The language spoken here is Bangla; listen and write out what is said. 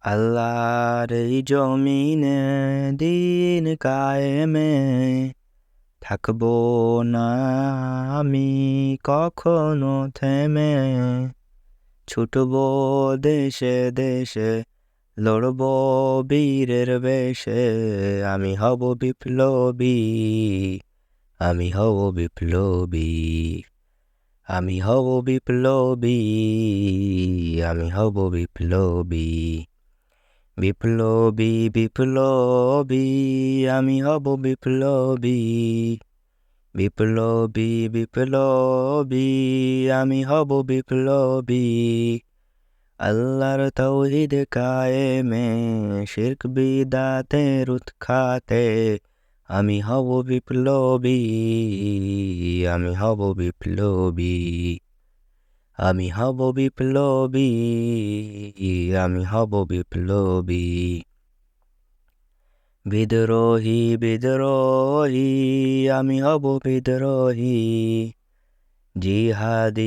আল্লাহর এই জমিনে দিন কায়েমে থাকবো না আমি কখনো থেমে। ছুটবো দেশে দেশে, লড়বো বীরের বেশে। আমি হব বিপ্লবী, আমি হব বিপ্লবী, আমি হব বিপ্লবী, আমি হব বিপ্লবী। বিপ্লবী বিপ্লবী, আমি হব বিপ্লবী, বিপ্লবী বিপ্লবী, আমি হব বিপ্লবী। আল্লাহর তাওহীদ কায়েমে, শিরক বিদআতের উৎখাতে আমি হব বিপ্লবী, আমি হব বিপ্লবী, আমি হব বিপ্লবী, আমি হব বিপ্লবী। বিদ্রোহী বিদ্রোহী, আমি হব বিদ্রোহী, জিহাদি।